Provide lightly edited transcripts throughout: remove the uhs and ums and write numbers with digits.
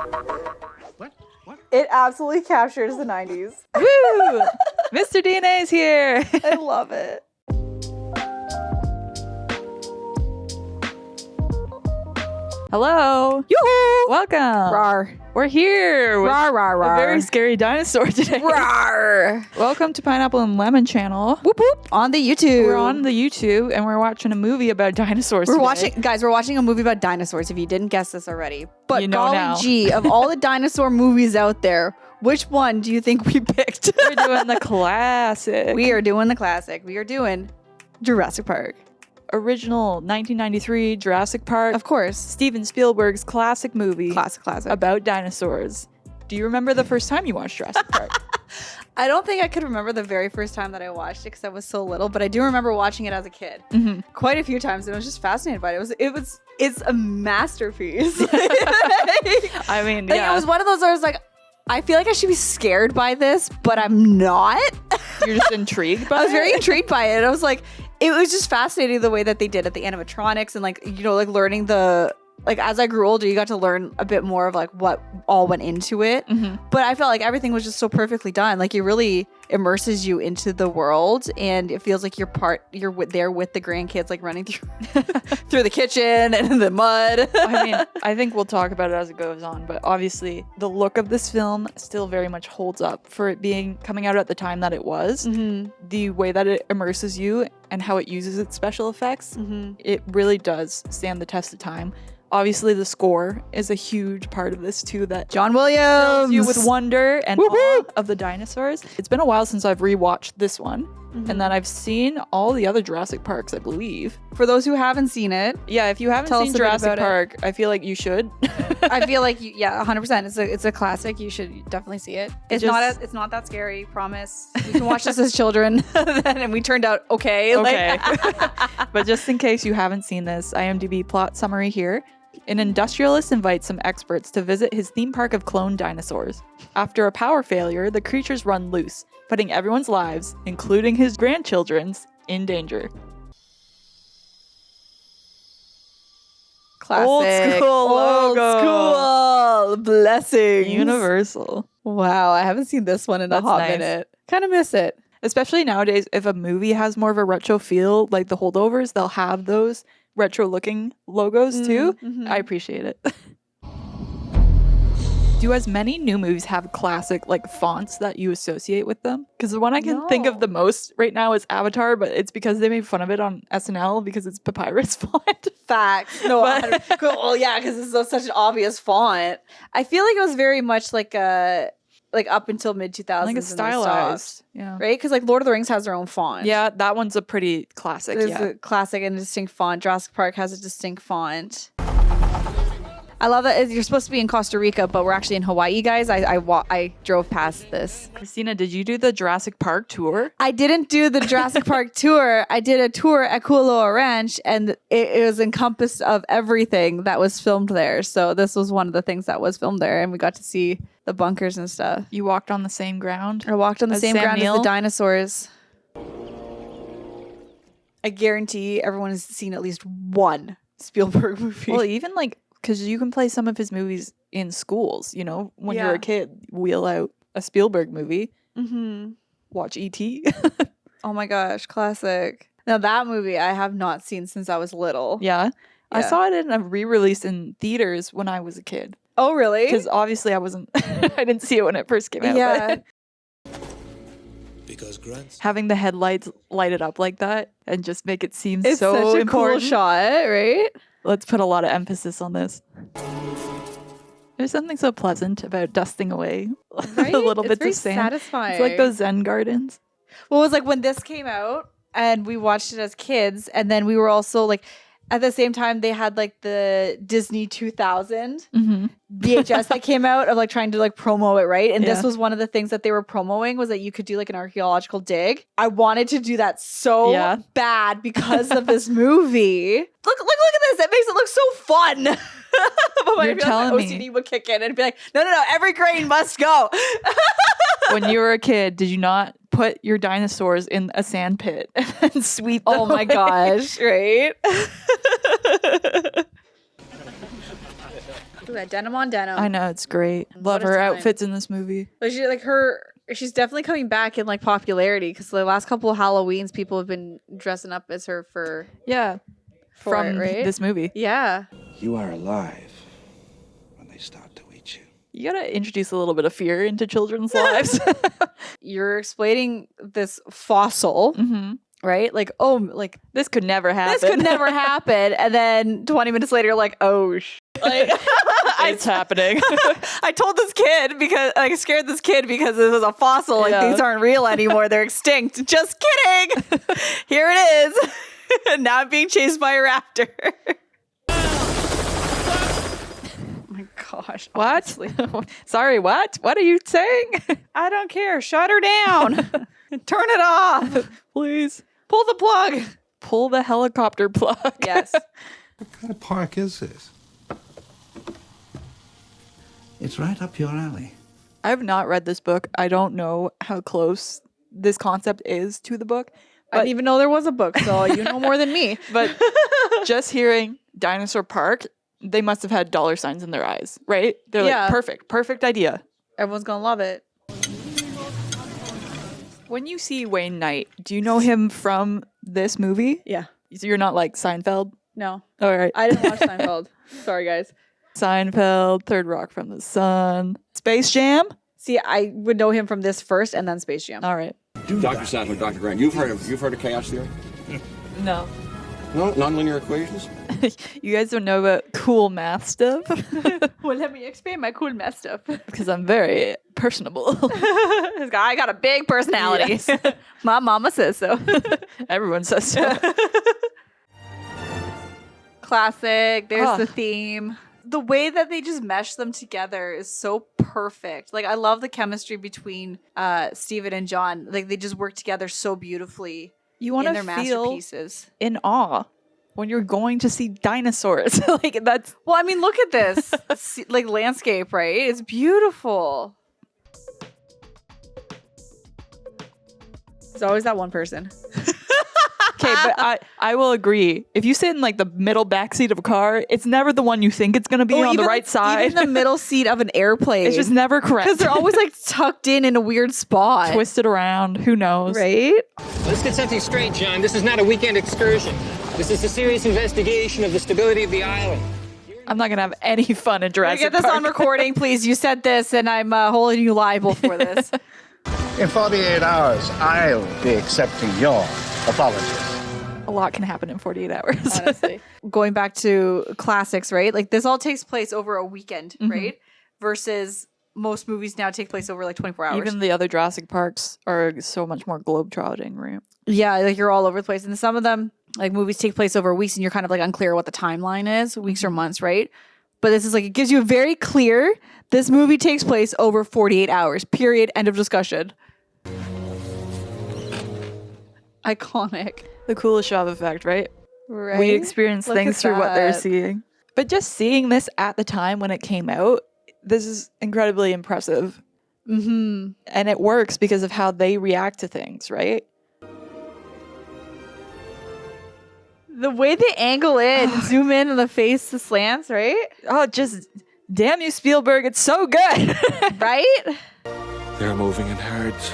What? It absolutely captures the 90s. Woo! Mr. DNA is here. I love it. Hello. Yoo-hoo! Welcome. Rawr. We're here with Rawr, rawr, a rawr. very scary dinosaur today. Rawr. Welcome to Pineapple and Lemon channel. Whoop whoop. On the YouTube. We're on the YouTube and we're watching a movie about dinosaurs We're today. watching a movie about dinosaurs, if you didn't guess this already. But You know golly now. gee, of all the dinosaur movies out there, which one do you think we picked? We're doing the classic. We are doing the classic. We are doing Jurassic Park. Original 1993 Jurassic Park. Of course. Steven Spielberg's classic movie Classic. about dinosaurs. Do you remember the first time you watched Jurassic Park? I don't think I could remember the very first time that I watched it because I was so little, but I do remember watching it as a kid quite a few times, and I was just fascinated by it. It's a masterpiece. I mean, Like, yeah. it was one of those where I was like, I feel like I should be scared by this, but I'm not. You're just intrigued by it? I was very intrigued by it. I was like, it was just fascinating the way that they did it, the animatronics, and like, you know, like learning as I grew older, you got to learn a bit more of like what all went into it. But I felt like everything was just so perfectly done. Like, it really immerses you into the world, and it feels like you're there with the grandkids, like running through the kitchen and in the mud. I mean, I think we'll talk about it as it goes on, but obviously the look of this film still very much holds up for it being coming out at the time that it was. The way that it immerses you and how it uses its special effects, it really does stand the test of time. Obviously, the score is a huge part of this too, that John fills Williams you with wonder and Whoop, awe whoop. of the dinosaurs. It's been a while since I've rewatched this one, and then I've seen all the other Jurassic Parks, I believe. For those who haven't seen it, Yeah, if you haven't Tell us seen a bit Jurassic about it. Park, I feel like you should. I feel like 100%. It's a classic. You should definitely see it. It's not that scary. Promise. You can watch this as children, and we turned out okay. Okay. But just in case you haven't seen this, IMDb plot summary here. An industrialist invites some experts to visit his theme park of cloned dinosaurs. After a power failure, the creatures run loose, putting everyone's lives, including his grandchildren's, in danger. Classic. Old school logo. Blessings. Universal. Wow, I haven't seen this one in a That's hot nice. minute. Kind of miss it. Especially nowadays, if a movie has more of a retro feel, like The Holdovers, they'll have those retro-looking logos too. I appreciate it. Do as many new movies have classic like fonts that you associate with them? Because the one I can think of the most right now is Avatar, but it's because they made fun of it on SNL because it's papyrus font. Facts. No, well, yeah, because it's such an obvious font. I feel like it was very much like up until mid 2000s. Like it's stylized. Yeah. Right? Because like Lord of the Rings has their own font. Yeah, that one's a pretty classic. There's Yeah. a classic and a distinct font. Jurassic Park has a distinct font. I love that you're supposed to be in Costa Rica, but we're actually in Hawaii, guys. I drove past this. Christina, did you do the Jurassic Park tour? I didn't do the Jurassic Park tour. I did a tour at Kualoa Ranch, and it was encompassed of everything that was filmed there. So this was one of the things that was filmed there, and we got to see the bunkers and stuff. You walked on the same ground? I walked on the As same Sam ground as Neill? the dinosaurs. I guarantee everyone has seen at least one Spielberg movie. Well, even like, because you can play some of his movies in schools, you know, when you're Yeah. a kid, wheel out a Spielberg movie, watch E.T. Oh my gosh, classic. Now that movie I have not seen since I was little. Yeah. I Yeah. saw it in a re-release in theaters when I was a kid. Oh really? Because obviously I wasn't, I didn't see it when it first came out. Yeah. But Because grunts. having the headlights lighted up like that and just make it seem It's so such a important. cool shot, right? Let's put a lot of emphasis on this. There's something so pleasant about dusting away Right? the little It's bits very of sand. satisfying. It's like those Zen gardens. Well, it was like when this came out and we watched it as kids, and then we were also like, at the same time, they had like the Disney 2000 VHS that came out of like trying to like promo it, right? And this Yeah. was one of the things that they were promoting was that you could do like an archaeological dig. I wanted to do that so Yeah. bad because of this movie. Look at this. It makes it look so fun. But You're I feel telling like me. OCD would kick in and be like, no, every grain must go. When you were a kid, did you not put your dinosaurs in a sand pit and sweep them Oh my away? gosh, right? Look at that denim on denim. I know, it's great. Love a her time. outfits in this movie. Like she's definitely coming back in like popularity because the last couple of Halloweens, people have been dressing up as her for From it, right? this movie. Yeah. You are alive when they start to eat you. You gotta introduce a little bit of fear into children's lives. You're explaining this fossil, right? Like, oh, like This could never happen. this could never happen. And then 20 minutes later, you're like, oh, like, It's happening. I told this kid because I scared this kid because it was a fossil. Like Yeah. these aren't real anymore. They're extinct. Just kidding. Here it is. Now I'm being chased by a raptor. Oh my gosh. What? Sorry, what? What are you saying? I don't care. Shut her down. Turn it off. Please. Pull the plug. Pull the helicopter plug. Yes. What kind of park is this? It's right up your alley. I have not read this book. I don't know how close this concept is to the book. I didn't even know there was a book, so you know more than me. But just hearing Dinosaur Park, they must have had dollar signs in their eyes, right? They're Yeah. like, perfect idea. Everyone's gonna love it. When you see Wayne Knight, do you know him from this movie? Yeah. So you're not like Seinfeld? No. All right. I didn't watch Seinfeld. Sorry, guys. Seinfeld, Third Rock from the Sun, Space Jam? See, I would know him from this first and then Space Jam. All right. Dr. Sadler, Dr. Grant, you've heard of chaos theory? No. No, nonlinear equations? You guys don't know about cool math stuff? Well, let me explain my cool math stuff. Because I'm very personable. This guy got a big personality. Yes. My mama says so. Everyone says so. Classic. There's Ah. the theme. The way that they just mesh them together is so perfect. Like I love the chemistry between Steven and John. Like they just work together so beautifully You want in to their feel masterpieces. in awe when you're going to see dinosaurs. Like that's Well, I mean, look at this like landscape, right? It's beautiful. There's always that one person. okay, but I will agree. If you sit in like the middle backseat of a car, it's never the one you think it's gonna be on the even, right like, side. Even the middle seat of an airplane. It's just never correct. because they're always like tucked in a weird spot. twisted around. Who knows? Right? Let's get something straight, John. This is not a weekend excursion. This is a serious investigation of the stability of the island. I'm not gonna have any fun in Jurassic Get this Park. on recording, please. You said this, and I'm holding you liable for this. In 48 hours, I'll be accepting your apologies. A lot can happen in 48 hours. Honestly. Going back to classics, right? Like this all takes place over a weekend, right? Versus most movies now take place over like 24 hours. Even the other Jurassic Parks are so much more globe-trotting, right? Yeah, like you're all over the place. And some of them, like movies take place over weeks and you're kind of like unclear what the timeline is, weeks or months, right? But this is like, it gives you a very clear, this movie takes place over 48 hours, period, end of discussion. Iconic. The Kuleshov effect, right? Right? We experience Look things at through what they're that. seeing. But just seeing this at the time when it came out, this is incredibly impressive. Mm-hmm. And it works because of how they react to things, right? The way they angle in, zoom in on the face, the slants, right? Oh, just damn you, Spielberg. It's so good. Right? They're moving in herds.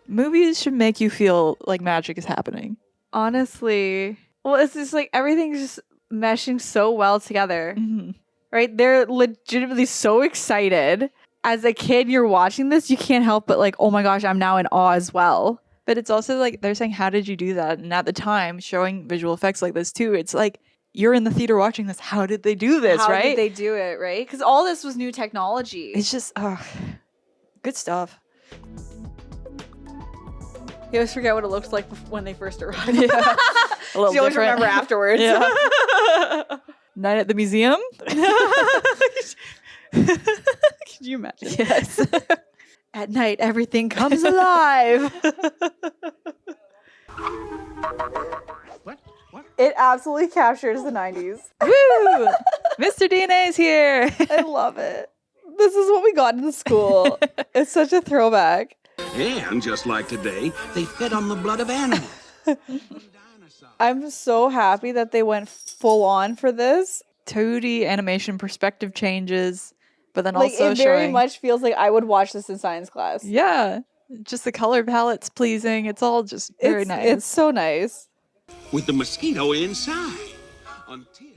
Movies should make you feel like magic is happening. Honestly. Well, it's just like everything's just meshing so well together. Mm-hmm. Right? They're legitimately so excited. As a kid, you're watching this, you can't help but like, oh my gosh, I'm now in awe as well. But it's also like they're saying, how did you do that? And at the time, showing visual effects like this too, it's like you're in the theater watching this. How did they do this, How right? did they do it, right? Because all this was new technology. It's just, good stuff. You always forget what it looks like when they first arrived. Yeah. A little You always different. remember afterwards. Yeah. Night at the museum? Can you imagine? Yes. At night, everything comes alive. What? It absolutely captures the 90s. Woo! Mr. DNA is here. I love it. This is what we got in school. It's such a throwback. And just like today, they fed on the blood of animals. I'm so happy that they went full on for this. 2D animation, perspective changes, but then Like also it very showing. much feels like I would watch this in science class. Yeah, just the color palette's pleasing. It's all just very nice. It's so nice. With the mosquito inside. Until...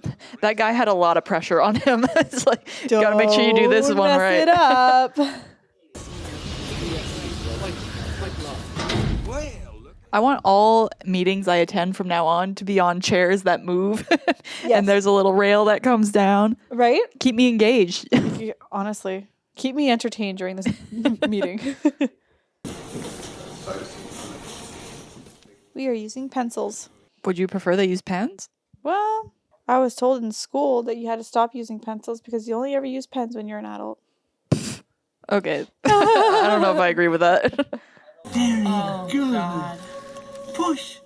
That guy had a lot of pressure on him. It's like, you gotta make sure you do this Don't one mess right. it up. I want all meetings I attend from now on to be on chairs that move. Yes. And there's a little rail that comes down. Right? Keep me engaged. Honestly, keep me entertained during this meeting. We are using pencils. Would you prefer they use pens? Well, I was told in school that you had to stop using pencils because you only ever use pens when you're an adult. Okay. I don't know if I agree with that. Very good. God. Push.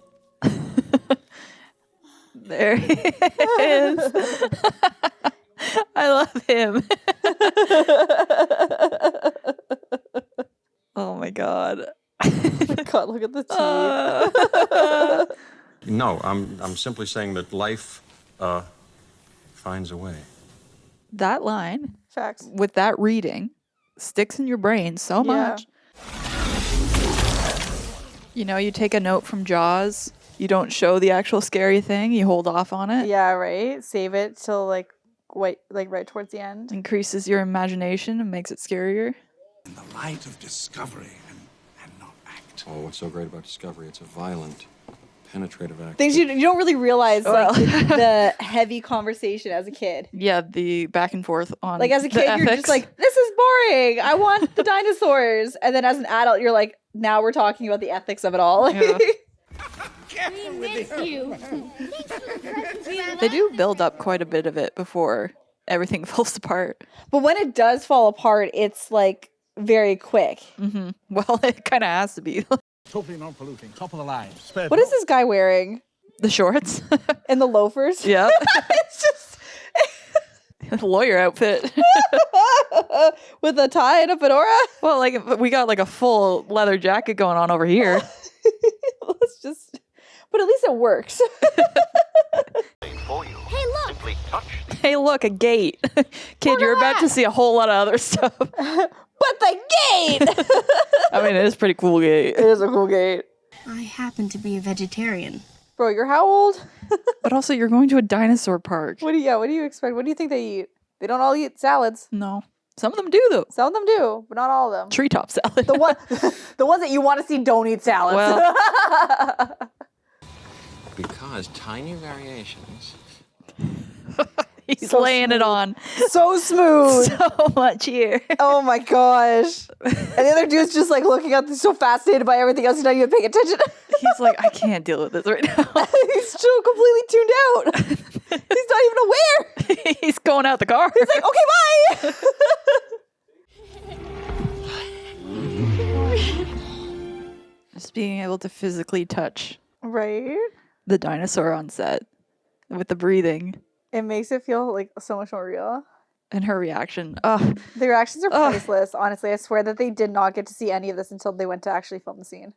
There he is. I love him. Oh my god. God, look at the teeth. No, I'm simply saying that life finds a way. That line, Facts. with that reading, sticks in your brain so Yeah. much. You know, you take a note from Jaws, you don't show the actual scary thing, you hold off on it. Yeah, right. Save it till like right towards the end. Increases your imagination and makes it scarier. In the light of discovery and not act. Oh, what's so great about Discovery? It's a violent, penetrative act. Things you don't really realize, Well. like the heavy conversation as a kid. Yeah, the back and forth on Like as a the kid, you're just ethics. like, this is boring. I want the dinosaurs. And then as an adult, you're like, now we're talking about the ethics of it all. Yeah. They do build up quite a bit of it before everything falls apart. But when it does fall apart, it's like very quick. Well, it kind of has to be. Totally non-polluting, top of the line. What is this guy wearing? The shorts. And the loafers? Yeah. It's just Lawyer outfit. with a tie and a fedora. Well, like we got like a full leather jacket going on over here. Let's just, but at least it works. Hey, look, a gate. Kid, you're about to see a whole lot of other stuff. But the gate! I mean, it is a pretty cool gate. It is a cool gate. I happen to be a vegetarian. Bro, you're how old? But also, you're going to a dinosaur park. What do you expect? What do you think they eat? They don't all eat salads. No. Some of them do, though. Some of them do, but not all of them. Treetop salad. The ones that you want to see don't eat salads. Well, Because tiny variations. he's So laying it on so smooth. so much here. Oh my gosh. And the other dude's just like looking at this, so fascinated by everything else, he's not even paying attention. He's like, I can't deal with this right now. He's so completely tuned out. He's not even aware. He's going out the car. He's like, okay, bye. Just being able to physically touch Right? the dinosaur on set with the breathing It makes it feel like so much more real. and her reaction. Oh, The reactions are Ugh. priceless. Honestly, I swear that they did not get to see any of this until they went to actually film the scene.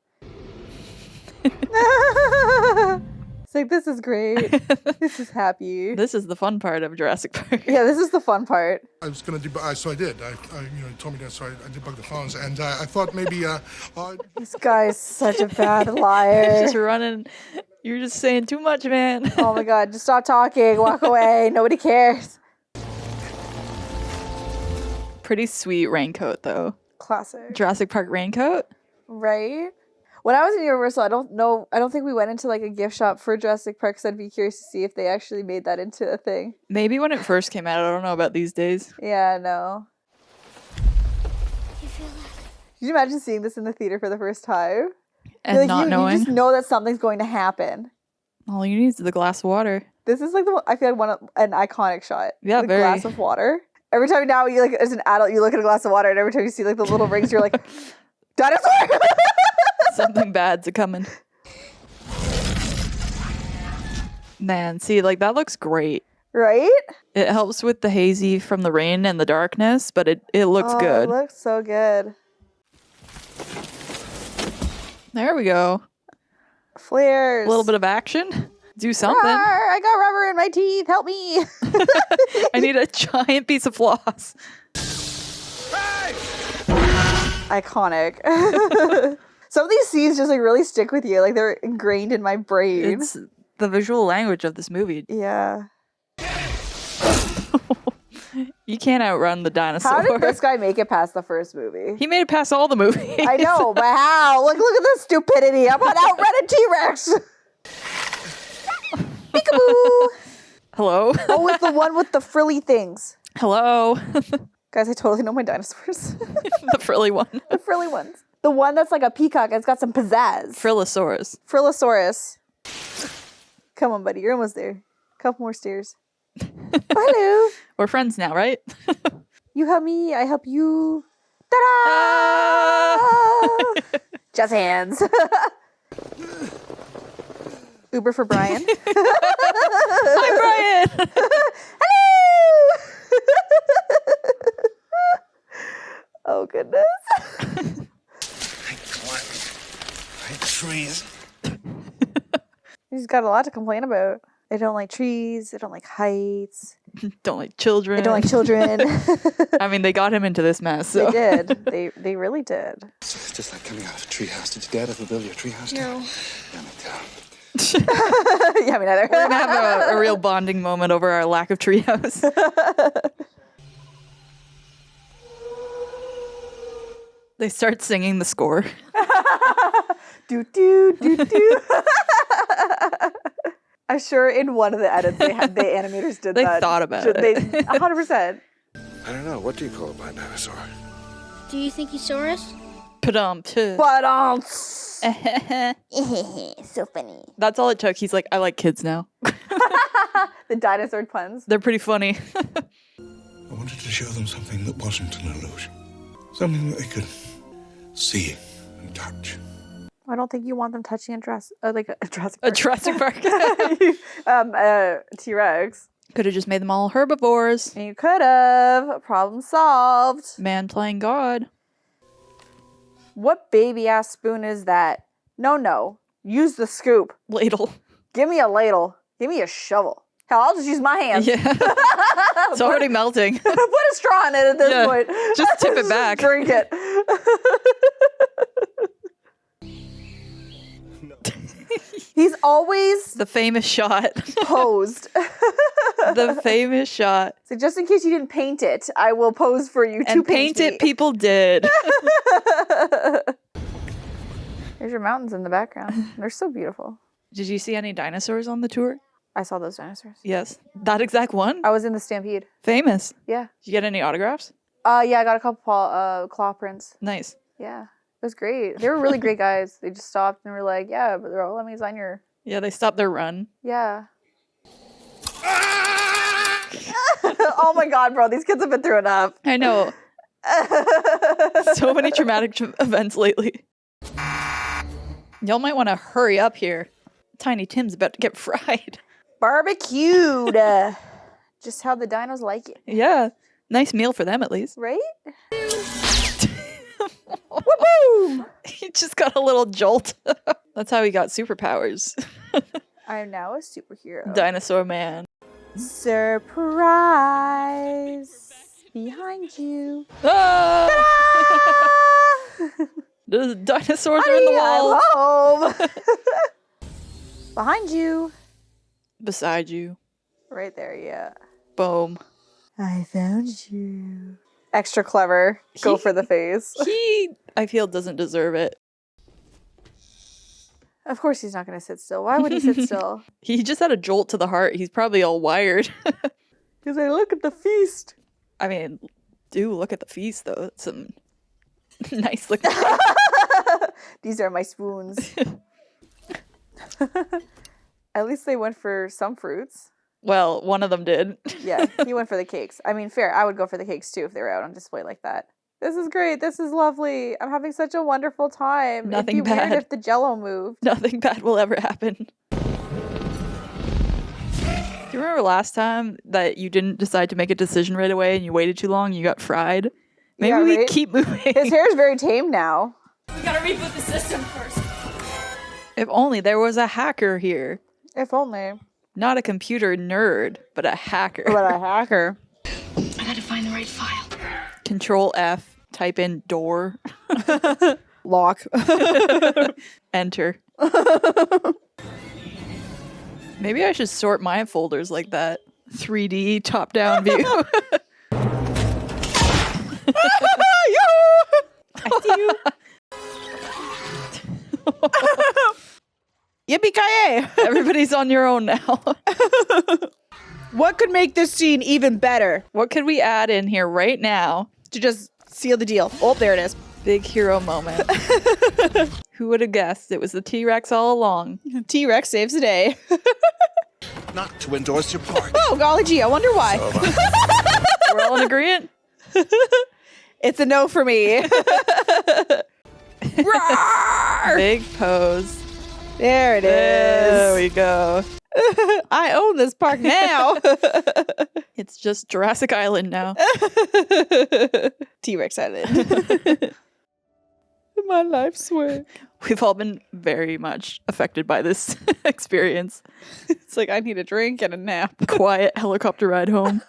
It's like, this is great. This is happy. this is the fun part of Jurassic Park. Yeah, this is the fun part. I was going to debug, so I did. You told me that, so I debugged the phones, and I thought maybe. This guy is such a bad liar. Just running. You're just saying too much, man. Oh my god, just stop talking, walk away, nobody cares. Pretty sweet raincoat, though. Classic. Jurassic Park raincoat. Right? When I was in Universal, I don't think we went into like a gift shop for Jurassic Park, so I'd be curious to see if they actually made that into a thing. Maybe when it first came out. I don't know about these days. Yeah, no. Can you imagine seeing this in the theater for the first time? And Like, not you knowing. just know that something's going to happen. All you need is the glass of water. This is like I feel like an iconic shot. Yeah, the very. glass of water. Every time now you like as an adult you look at a glass of water, and every time you see like the little rings, you're like, dinosaur. Something bad's a coming. Man, see, like that looks great. Right? It helps with the hazy from the rain and the darkness, but it looks Oh, good. It looks so good. There we go. Flares. A little bit of action. Do something. I got rubber in my teeth. Help me. I need a giant piece of floss. Iconic. Some of these scenes just like really stick with you. Like they're ingrained in my brain. It's the visual language of this movie. Yeah. You can't outrun the dinosaur. How did this guy make it past the first movie? He made it past all the movies. I know, but how? Look at this stupidity. I'm on outrun a T-Rex. Peekaboo. Hello? Oh, it's the one with the frilly things. Hello? Guys, I totally know my dinosaurs. The frilly one. The frilly ones. The one that's like a peacock. It's got some pizzazz. Frillosaurus. Frillosaurus. Come on, buddy. You're almost there. Couple more stairs. Hello. We're friends now, right? You help me. I help you. Ta-da! Just hands. Uber for Brian. Hi, Brian. Hello. Oh, goodness. I climb trees. He's got a lot to complain about. They don't like trees. They don't like heights. Don't like children. They don't like children. I mean, they got him into this mess. So. They did. They really did. It's just like coming out of a treehouse. Did your dad ever build you a treehouse? No. Damn it, Yeah, me neither. We're gonna have a real bonding moment over our lack of treehouse. They start singing the score. Do do do do. I'm sure in one of the edits the animators did They that. thought about it. it. 100%. I don't know. What do you call a black dinosaur? Do you think he saw us? Padum. But so funny. That's all it took. He's like, I like kids now. The dinosaur puns. They're pretty funny. I wanted to show them something that wasn't an illusion. Something that they could see and touch. I don't think you want them touching a Jurassic A Jurassic Park. T-Rex. Could have just made them all herbivores. And you could have. Problem solved. Man playing God. What baby ass spoon is that? No. Use the scoop. Ladle. Give me a ladle. Give me a shovel. Hell, I'll just use my hands. Yeah. It's already melting. Put a straw in it at this point. Just tip it back. Drink it. He's always The famous shot. posed. The famous shot. So just in case you didn't paint it, I will pose for you to And paint me. it, people did. There's your mountains in the background. They're so beautiful. Did you see any dinosaurs on the tour? I saw those dinosaurs. Yes. That exact one? I was in the Stampede. Famous. Yeah. Did you get any autographs? Yeah, I got a couple claw prints. Nice. Yeah. It was great. They were really great guys. They just stopped and were like, yeah, but they're all, let me sign your... Yeah, they stopped their run. Yeah. Oh my god, bro. These kids have been through enough. I know. So many traumatic events lately. Y'all might want to hurry up here. Tiny Tim's about to get fried. Barbecued. Just how the dinos like it. Yeah. Nice meal for them, at least. Right? Woo-boom! He just got a little jolt. That's how he got superpowers. I am now a superhero. Dinosaur man. Surprise! Behind you. Ah! The dinosaurs are in the wall. I'm home. Behind you. Beside you. Right there, yeah. Boom. I found you. Extra clever. Go for the face. He, I feel, doesn't deserve it. Of course he's not going to sit still. Why would he sit still? He just had a jolt to the heart. He's probably all wired. Because I look at the feast. I mean, do look at the feast, though. It's some nice looking. These are my spoons. At least they went for some fruits. Well, one of them did. Yeah, he went for the cakes. I mean, fair. I would go for the cakes too if they were out on display like that. This is great. This is lovely. I'm having such a wonderful time. Nothing It'd be bad. weird if the Jell-O moved. Nothing bad will ever happen. Do you remember last time that you didn't decide to make a decision right away and you waited too long and you got fried? Maybe Yeah, we right? keep moving. His hair is very tame now. We gotta reboot the system first. If only there was a hacker here. If only. Not a computer nerd, but a hacker. But a hacker. I gotta find the right file. Control F, type in door, Lock. enter. Maybe I should sort my folders like that. 3D top-down view. I see you. Yippee-ki-yay! Everybody's on your own now. What could make this scene even better? What could we add in here right now? To just seal the deal. Oh, there it is. Big hero moment. Who would have guessed it was the T-Rex all along? T-Rex saves the day. Not to endorse your park. Oh, golly gee, I wonder why. We're all in agreement? It's a no for me. Roar! Big pose. There it There is. we go. I own this park now. It's just Jurassic Island now. T-Rex Island. My life's work. We've all been very much affected by this experience. It's like I need a drink and a nap. Quiet helicopter ride home.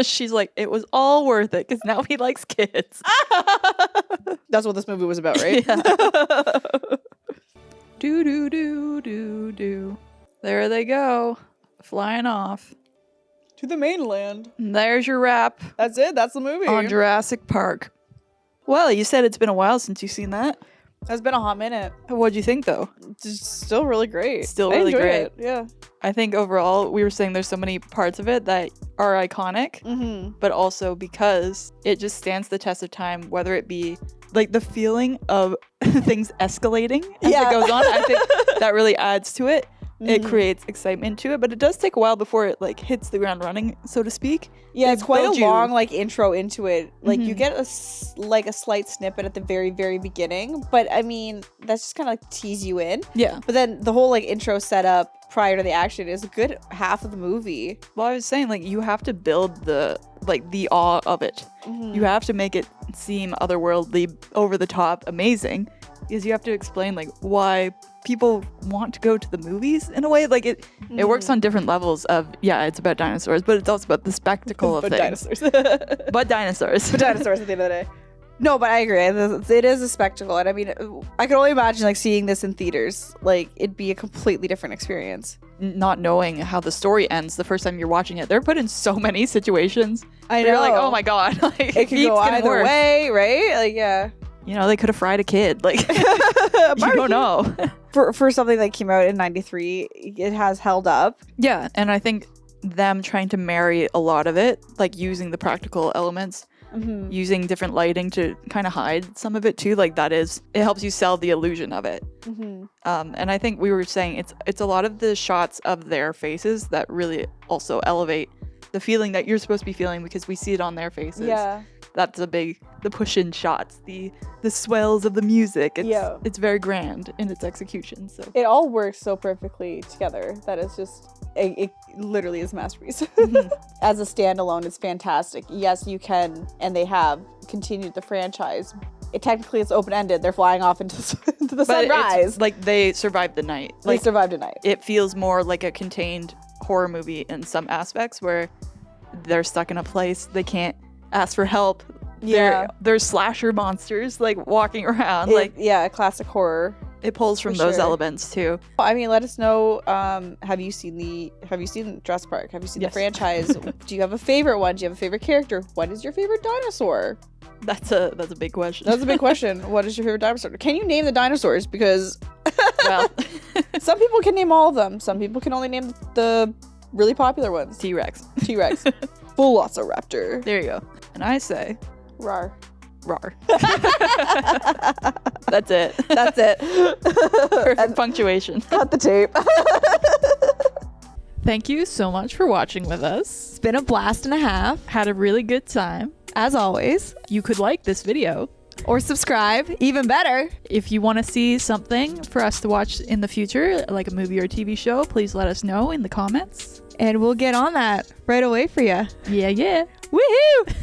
She's like, it was all worth it because now he likes kids. That's what this movie was about, right? Yeah. Do do do do do. There they go, flying off. To the mainland. And there's your wrap That's it. That's the movie. on Jurassic Park. Well, you said it's been a while since you've seen that. It's been a hot minute. What'd you think, though? It's still really great. Still I really enjoyed great. it, yeah. I think overall, we were saying there's so many parts of it that are iconic, but also because it just stands the test of time, whether it be like the feeling of things escalating as it goes on. I think that really adds to it. It creates excitement to it, but it does take a while before it like hits the ground running, so to speak. Yeah, it's quite a build you- long like intro into it. Like you get a slight snippet at the very beginning, but I mean that's just kind of like tease you in. Yeah. But then the whole like intro setup prior to the action is a good half of the movie. Well, I was saying like you have to build the awe of it. You have to make it seem otherworldly, over the top, amazing, because you have to explain like why people want to go to the movies in a way. Like it works on different levels of it's about dinosaurs, but it's also about the spectacle of But things. dinosaurs. But dinosaurs. But dinosaurs at the end of the day. No, but I agree. It is a spectacle, and I mean, I can only imagine like seeing this in theaters. Like it'd be a completely different experience. Not knowing how the story ends the first time you're watching it, they're put in so many situations. I where know. You're like, oh my god, like, It could go either way, right? Like yeah. You know, they could have fried a kid. Like you don't know. For something that came out in '93, it has held up. Yeah, and I think them trying to marry a lot of it, like using the practical elements, using different lighting to kind of hide some of it too, like it helps you sell the illusion of it. And I think we were saying it's a lot of the shots of their faces that really also elevate the feeling that you're supposed to be feeling, because we see it on their faces. Yeah. That's the push-in shots, the swells of the music. It's very grand in its execution. So It all works so perfectly together that it's just it literally is a masterpiece. As a standalone, it's fantastic. Yes, you can, and they have continued the franchise. Technically, it's open-ended. They're flying off into the sunrise. It's like they survived the night. They Like survived a night. it feels more like a contained horror movie in some aspects, where they're stuck in a place they can't ask for help. Yeah. There's slasher monsters like walking around. Classic horror. It pulls from For those sure. elements too. I mean, let us know. Have you seen Jurassic Park? Have you seen Yes. the franchise? Do you have a favorite one? Do you have a favorite character? What is your favorite dinosaur? That's a big question. That's a big question. What is your favorite dinosaur? Can you name the dinosaurs? Because Well, some people can name all of them. Some people can only name the really popular ones. T-Rex. T-Rex, Velociraptor. There you go. And I say, Rar. rar. That's it. That's it. Perfect punctuation. Cut the tape. Thank you so much for watching with us. It's been a blast and a half, Had a really good time. as always. You could like this video. Or subscribe, even better. If you want to see something for us to watch in the future, like a movie or TV show, please let us know in the comments. And we'll get on that right away for you. Yeah. Woohoo!